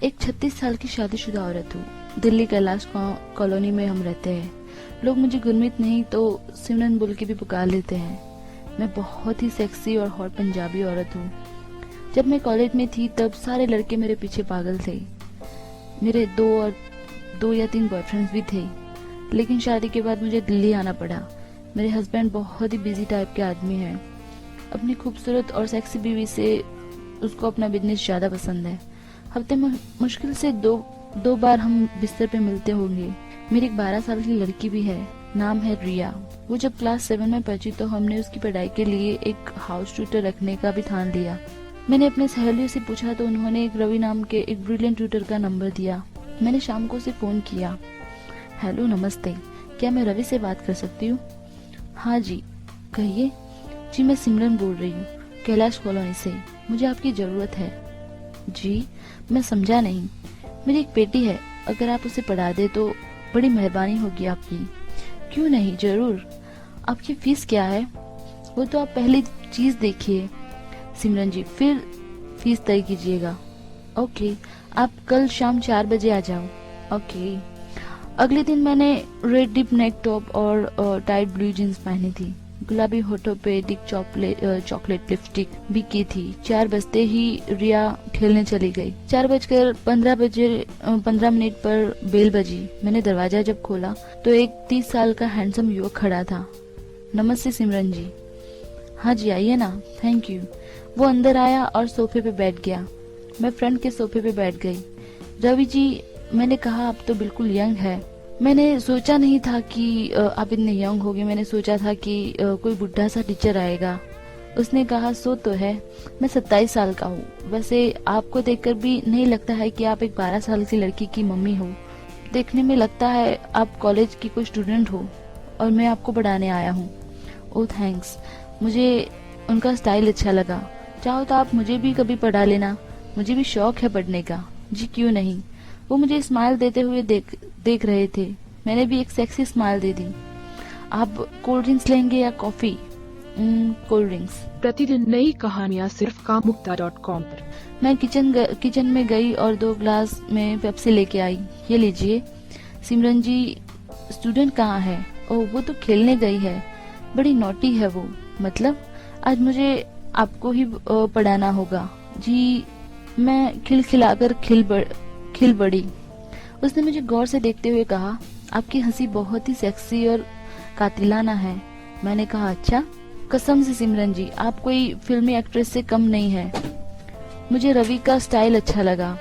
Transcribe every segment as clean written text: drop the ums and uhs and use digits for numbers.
एक 36 साल की शादीशुदा औरत हूँ। दिल्ली कैलाश कॉलोनी में हम रहते हैं। लोग मुझे गुरमीत नहीं तो सिमरन बोल के भी पुकार लेते हैं। मैं बहुत ही सेक्सी और हॉट पंजाबी औरत हूँ। जब मैं कॉलेज में थी तब सारे लड़के मेरे पीछे पागल थे। मेरे दो या तीन बॉयफ्रेंड्स भी थे, लेकिन शादी के बाद मुझे दिल्ली आना पड़ा। मेरे हस्बैंड बहुत ही बिजी टाइप के आदमी हैं। अपनी खूबसूरत और सेक्सी बीवी से उसको अपना बिजनेस ज्यादा पसंद है। हफ्ते में मुश्किल से दो बार हम बिस्तर पे मिलते होंगे। मेरी एक 12 साल की लड़की भी है, नाम है रिया। वो जब क्लास 7 में पहुंची तो हमने उसकी पढ़ाई के लिए एक हाउस ट्यूटर रखने का भी ठान लिया। मैंने अपने सहेलियों से पूछा तो उन्होंने एक रवि नाम के एक ब्रिलियंट ट्यूटर का नंबर दिया। मैंने शाम को उसे फोन किया। हेलो, नमस्ते, क्या मैं रवि से बात कर सकती हूँ? हाँ जी, कहिए। जी, मैं सिमरन बोल रही हूँ, कैलाश कॉलोनी से। मुझे आपकी जरूरत है। जी, मैं समझा नहीं। मेरी एक बेटी है, अगर आप उसे पढ़ा दे तो बड़ी मेहरबानी होगी आपकी। क्यों नहीं, जरूर। आपकी फीस क्या है? वो तो आप पहली चीज देखिए। सिमरन जी, फिर फीस तय कीजिएगा। ओके, आप कल शाम 4 बजे आ जाओ। ओके। अगले दिन मैंने रेड डिप नेक टॉप और टाइट ब्लू जींस पहनी थी। गुलाबी होठों पे डिक चॉकलेट लिपस्टिक भी की थी। 4 बजते ही रिया खेलने चली गई। 4:15 पर बेल बजी। मैंने दरवाजा जब खोला तो एक 30 साल का हैंडसम युवक खड़ा था। नमस्ते सिमरन जी। हाँ जी, आइए ना। Thank you. वो अंदर आया और सोफे पे बैठ गया। मैं फ्रंट के सोफे पे बैठ गई। रवि जी, मैंने कहा, आप तो बिल्कुल यंग है। मैंने सोचा नहीं था कि आप इतने यंग होगे। मैंने सोचा था कि कोई बुढ़ा सा टीचर आएगा। उसने कहा, सो तो है, मैं 27 साल का हूँ। वैसे आपको देखकर भी नहीं लगता है कि आप एक 12 साल की लड़की की मम्मी हो। देखने में लगता है आप कॉलेज की कोई स्टूडेंट हो और मैं आपको पढ़ाने आया हूँ। ओह थैंक्स, मुझे उनका स्टाइल अच्छा लगा। चाहो तो आप मुझे भी कभी पढ़ा लेना, मुझे भी शौक है पढ़ने का। जी क्यों नहीं। वो मुझे स्माइल देते हुए देख रहे थे। मैंने भी एक सेक्सी स्माइल दे दी। आप कोल्ड ड्रिंक्स लेंगे या कॉफी? Cold drinks. प्रतिदिन नई कहानियाँ सिर्फ कामुक्ता.com पर। मैं किचन में गई और 2 ग्लास में पेप्सी लेके आई। ये लीजिए। सिमरन जी, स्टूडेंट कहाँ है? ओह, वो तो खेलने गई है। बड़ी नोटी है वो। मतलब आज मुझे आपको ही पढ़ाना होगा। जी, मैं खिलखिलाकर खिल पड़ी। उसने मुझे गौर से देखते हुए कहा, आपकी हंसी बहुत ही सेक्सी और कातिलाना है। मैंने कहा, अच्छा? कसम से सिमरन जी, आप कोई फिल्मी एक्ट्रेस से कम नहीं है। मुझे रवि का स्टाइल अच्छा लगा।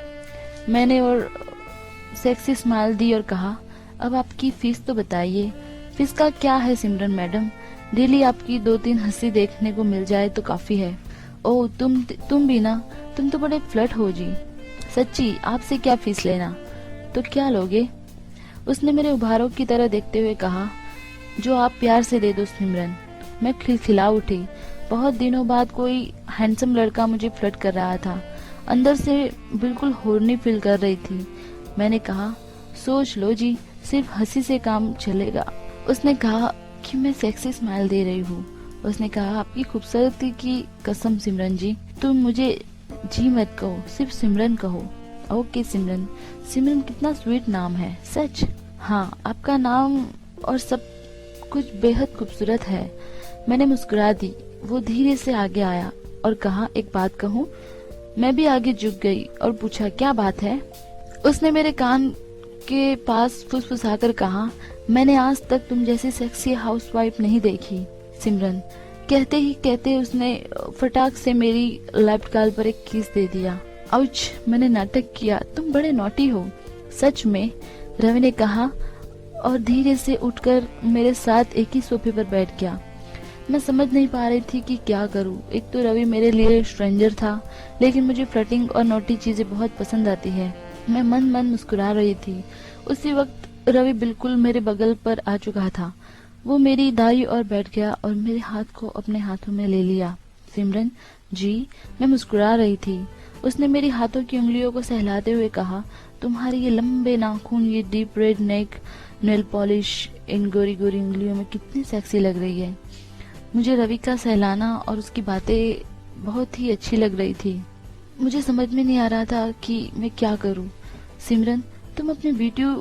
मैंने और सेक्सी स्माइल दी और कहा, अब आपकी फीस तो बताइए। फीस का क्या है सिमरन मैडम? डेली आपकी 2-3 हंसी देखने को मिल जाए तो काफी है। ओह, तुम भी ना, तुम तो बड़े फ्लर्ट हो जी। सच्ची, आपसे क्या फीस लेना? तो क्या लोगे? उसने मेरे उभारों की तरह देखते हुए कहा, जो आप प्यार से दे दो सिमरन। मैं खिलखिला उठी। बहुत दिनों बाद कोई हैंडसम लड़का मुझे फ्लर्ट कर रहा था। अंदर से बिल्कुल होरनी फील कर रही थी। मैंने कहा, सोच लो जी, सिर्फ हंसी से काम चलेगा। उसने कहा कि मैं सेक्सी स्माइल दे रही हूँ। उसने कहा, आपकी खूबसूरती की कसम सिमरन जी, तुम मुझे जी मत कहो, सिर्फ सिमरन कहो। ओके सिमरन। सिमरन कितना स्वीट नाम है। सच? हाँ, आपका नाम और सब कुछ बेहद खूबसूरत है। मैंने मुस्कुरा दी। वो धीरे से आगे आया और कहा, एक बात कहूँ? मैं भी आगे झुक गई और पूछा, क्या बात है? उसने मेरे कान के पास फुसफुसाकर कहा, मैंने आज तक तुम जैसी सेक्सी हाउसवाइफ नहीं देखी सिमरन। कहते ही कहते उसने फटाक से मेरी लेफ्ट गाल पर एक किस दे दिया। आउच, मैंने नाटक किया। तुम बड़े नॉटी हो। सच में? रवि ने कहा और धीरे से उठकर मेरे साथ एक ही सोफे पर बैठ गया। मैं समझ नहीं पा रही थी कि क्या करूं। एक तो रवि मेरे लिए स्ट्रेंजर था, लेकिन मुझे फ्लर्टिंग और नोटी चीजें बहुत पसंद आती है। मैं मन मन मुस्कुरा रही थी। उसी वक्त रवि बिल्कुल मेरे बगल पर आ चुका था। वो मेरी दाई और बैठ गया और मेरे हाथ को अपने हाथों में ले लिया। सिमरन जी, मैं मुस्कुरा रही थी। उसने मेरी हाथों की उंगलियों को सहलाते हुए कहा, तुम्हारे ये लंबे नाखून, ये डीप रेड नेक, नेल पॉलिश इन गोरी गोरी उंगलियों में कितनी सेक्सी लग रही है। मुझे रवि का सहलाना और उसकी बातें बहुत ही अच्छी लग रही थी। मुझे समझ में नहीं आ रहा था कि मैं क्या करूं। सिमरन, तुम अपनी वीडियो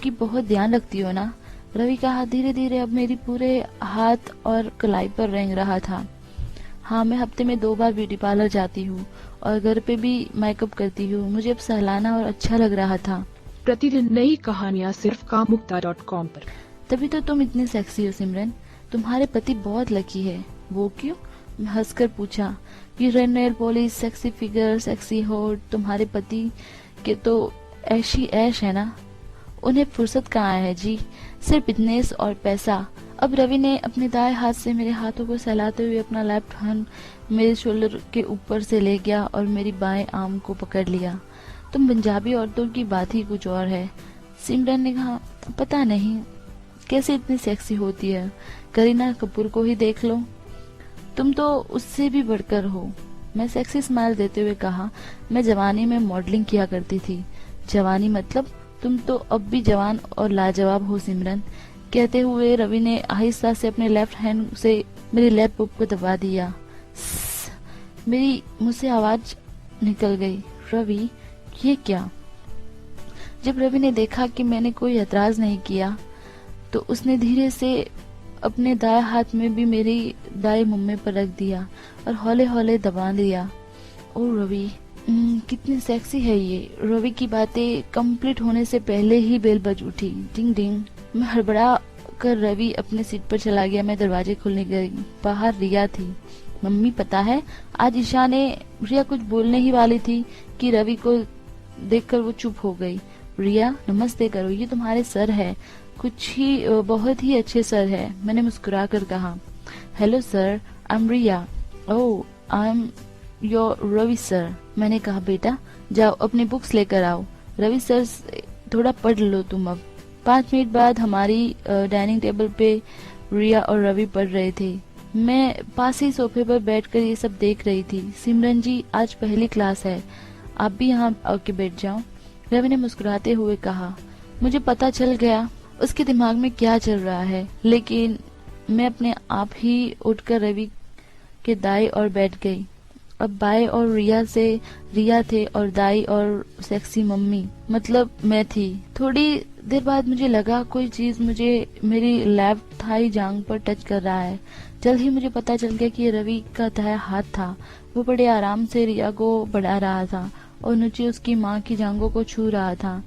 की बहुत ध्यान रखती हो ना? रवि का हाथ धीरे धीरे अब मेरी पूरे हाथ और कलाई पर रेंग रहा था। हाँ, मैं हफ्ते में 2 बार ब्यूटी पार्लर जाती हूँ और घर पे भी मेकअप करती हूँ। मुझे अब सहलाना और अच्छा लग रहा था। प्रतिदिन नई कहानियाँ सिर्फ कामुक्ता.com पर। तभी तो तुम इतनी सेक्सी हो सिमरन। तुम्हारे पति बहुत लकी है। वो क्यों? मैं हंसकर पूछा। ये red nail polish, sexy figure, sexy होठ, तुम्हारे पति के तो ऐशी ऐश है ना। उन्हें फुर्सत कहाँ है जी, सिर्फ बिजनेस और पैसा। अब रवि ने अपने दाएं हाथ से मेरे हाथों को सहलाते हुए अपना लेफ्ट हैंड मेरे शोल्डर के ऊपर से ले गया और मेरी बाएं आर्म को पकड़ लिया। तुम पंजाबी औरतों की बात ही कुछ और है, सिमरन ने कहा। पता नहीं कैसे इतनी सेक्सी होती है, करीना कपूर को ही देख लो, तुम तो उससे भी बढ़कर हो। मैं सेक्सी स्माइल देते हुए कहा, मैं जवानी में मॉडलिंग किया करती थी। जवानी मतलब? तुम तो अब भी जवान और लाजवाब हो सिमरन। कहते हुए रवि ने आहिस्ता से अपने लेफ्ट हैंड से मेरी लेफ्ट पुप को दबा दिया। मेरी मुंह से आवाज निकल गई, रवि ये क्या? जब रवि ने देखा कि मैंने कोई एतराज नहीं किया तो उसने धीरे से अपने दाएं हाथ में भी मेरी दाएं मुम्मे पर रख दिया और हौले हौले दबा दिया। ओ रवि, कितनी सेक्सी है ये। रवि की बातें कंप्लीट होने से पहले ही बेल बज उठी। डिंग डिंग। मैं हड़बड़ा कर रवि अपने सीट पर चला गया। मैं दरवाजे खोलने गई। बाहर रिया थी। मम्मी, पता है आज ईशा ने, रिया कुछ बोलने ही वाली थी कि रवि को देखकर वो चुप हो गई। रिया, नमस्ते करो, ये तुम्हारे सर है। कुछ ही बहुत ही अच्छे सर है। मैंने मुस्कुरा कर कहा। Hello sir, I am Riya. Oh, I am your Ravi sir. मैंने कहा, बेटा जाओ अपनी बुक्स लेकर आओ, रवि सर थोड़ा पढ़ लो तुम अब। 5 मिनट बाद हमारी डाइनिंग टेबल पे रिया और रवि पढ़ रहे थे। मैं पास ही सोफे पर बैठकर ये सब देख रही थी। सिमरन जी, आज पहली क्लास है, आप भी यहाँ आके बैठ जाओ, रवि ने मुस्कुराते हुए कहा। मुझे पता चल गया उसके दिमाग में क्या चल रहा है, लेकिन मैं अपने आप ही उठकर रवि के दाएं और बैठ गई। अब बाएं और रिया थे और दाई और सेक्सी मम्मी, मतलब मैं थी। थोड़ी देर बाद मुझे लगा कोई चीज मुझे मेरी लेफ्ट थाई जांग पर टच कर रहा है। जल्द ही मुझे पता चल गया कि ये रवि का दायां हाथ था। वो बड़े आराम से रिया को बढ़ा रहा था और नीचे उसकी माँ की जांघों को छू रहा था।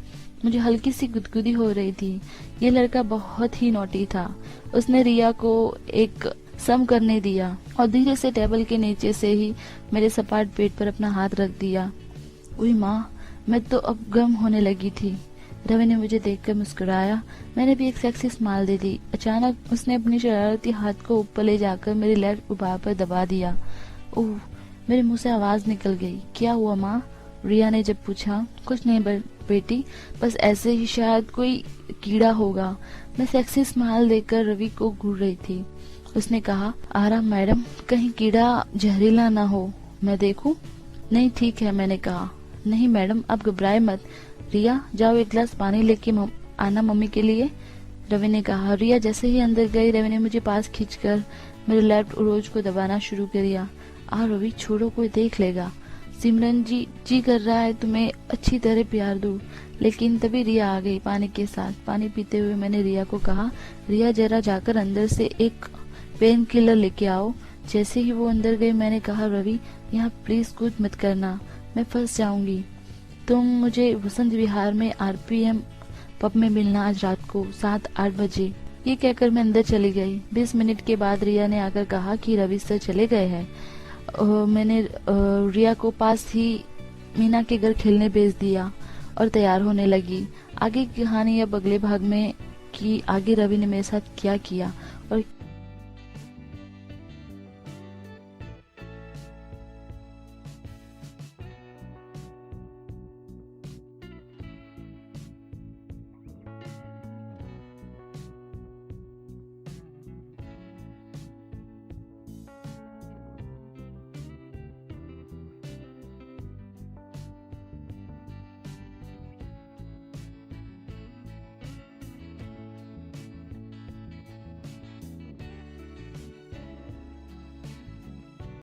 मुझे हल्की सी गुदगुदी हो रही थी। ये लड़का बहुत ही नोटी था। उसने रिया को एक सम करने दिया और धीरे से टेबल के नीचे से ही मेरे सपाट पेट पर अपना हाथ रख दिया। उई माँ, मैं तो अब गर्म होने लगी थी। रवि ने मुझे देखकर मुस्कुराया। मैंने भी एक सेक्सी स्माइल दे दी। अचानक उसने अपनी शरारती हाथ को ऊपर ले जाकर मेरी लेफ्ट उबार पर दबा दिया। ओह, मेरे मुंह से आवाज निकल गई। क्या हुआ माँ? रिया ने जब पूछा। कुछ नहीं बेटी, बस ऐसे ही, शायद कोई कीड़ा होगा। मैं सेक्सी स्माइल देकर रवि को घूर रही थी। उसने कहा, आराम मैडम, कहीं कीड़ा जहरीला ना हो, मैं देखूं? नहीं ठीक है, मैंने कहा। नहीं मैडम, आप घबराए मत। रिया, जाओ एक गिलास पानी लेके आना मम्मी के लिए, रवि ने कहा। रिया जैसे ही अंदर गई, रवि ने मुझे पास खींचकर मेरे लेफ्ट उरोज को दबाना शुरू कर दिया। आ रवि, छोड़ो, कोई देख लेगा। सिमरन जी कर रहा है तुम्हें अच्छी तरह प्यार दूं। लेकिन तभी रिया आ गई पानी के साथ। पानी पीते हुए मैंने रिया को कहा, रिया जरा जाकर अंदर से एक पेन किलर लेके आओ। जैसे ही वो अंदर गई, मैंने कहा, रवि यहाँ प्लीज कुछ मत करना, मैं फंस जाऊंगी। तुम मुझे वसंत विहार में RPM पब में मिलना आज रात को 7-8 बजे। ये कहकर मैं अंदर चली गई। 20 मिनट के बाद रिया ने आकर कहा कि रवि सर चले गए हैं। मैंने रिया को पास ही मीना के घर खेलने भेज दिया और तैयार होने लगी। आगे की कहानी अब अगले भाग में कि आगे रवि ने मेरे साथ क्या किया